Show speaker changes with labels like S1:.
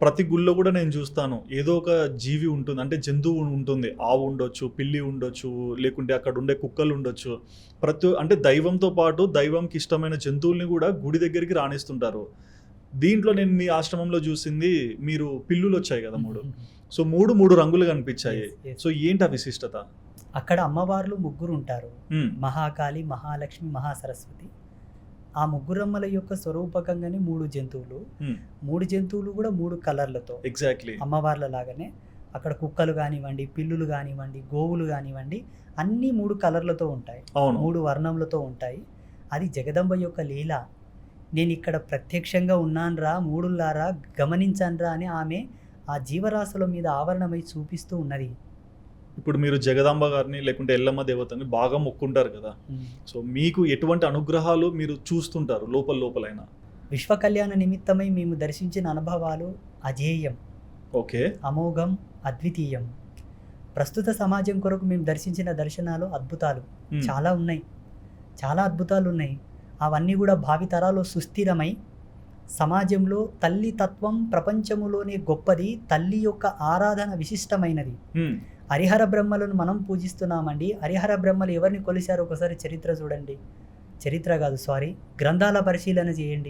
S1: ప్రతి గుళ్ళో కూడా నేను చూస్తాను. ఏదో ఒక జీవి ఉంటుంది. అంటే జంతువు ఉంటుంది. ఆవు ఉండొచ్చు, పిల్లి ఉండొచ్చు, లేకుంటే అక్కడ ఉండే కుక్కలు ఉండొచ్చు. అంటే దైవంతో పాటు దైవంకి ఇష్టమైన జంతువుల్ని కూడా గుడి దగ్గరికి రానిస్తుంటారు. దీంట్లో నేను మీ ఆశ్రమంలో చూసింది మీరు పిల్లులొచ్చాయి కదా 3. సో 3 రంగులు కనిపించాయి.
S2: Yes, yes.
S1: సో ఏంటి ఆ విశిష్టత?
S2: అక్కడ అమ్మవార్లు ముగ్గురు ఉంటారు.
S1: హ్మ్.
S2: మహాకాళి, మహాలక్ష్మి, మహాసరస్వతి. ఆ ముగ్గురమ్మల యొక్క స్వరూపకంగానే 3 జంతువులు.
S1: హ్మ్.
S2: 3 జంతువులు కూడా 3 కలర్లతో
S1: ఎగ్జాక్ట్‌లీ.
S2: అమ్మవార్ల లాగానే అక్కడ కుక్కలు కానివ్వండి, పిల్లులు కానివ్వండి, గోవులు కానివ్వండి, అన్నీ 3 కలర్లతో ఉంటాయి.
S1: అవును.
S2: 3 వర్ణంలతో ఉంటాయి. అది జగదంబ యొక్క లీల. నేను ఇక్కడ ప్రత్యక్షంగా ఉన్నాన్రా, మూడుల్లారా గమనించండ్రా అని ఆమె ఆ జీవరాశుల మీద ఆవరణమై చూపిస్తూ ఉన్నది.
S1: ఇప్పుడు మీరు జగదాంబ గారిని లేకుంటే ఎల్లమ్మ దేవతని బాగా మొక్కుంటారు కదా. సో మీకు ఎటువంటి అనుగ్రహాలు మీరు చూస్తుంటారు లోపలైనా?
S2: విశ్వ కళ్యాణ నిమిత్తమై మేము దర్శించిన అనుభవాలు అజేయం,
S1: ఓకే.
S2: అమోఘం, అద్వితీయం. ప్రస్తుత సమాజం కొరకు మేము దర్శించిన దర్శనాలు అద్భుతాలు
S1: హ్మ్.
S2: చాలా ఉన్నాయి. చాలా అద్భుతాలు ఉన్నాయి. అవన్నీ కూడా భావితరాలు సుస్థిరమై సమాజంలో తల్లి తత్వం ప్రపంచములోనే గొప్పది. తల్లి యొక్క ఆరాధన విశిష్టమైనది.
S1: హ్మ్.
S2: హరిహర బ్రహ్మలను మనం పూజిస్తున్నామండి. హరిహర బ్రహ్మలు ఎవరిని కొలిశారో ఒకసారి చరిత్ర చూడండి. చరిత్ర కాదు, సారీ, గ్రంథాల పరిశీలన చేయండి.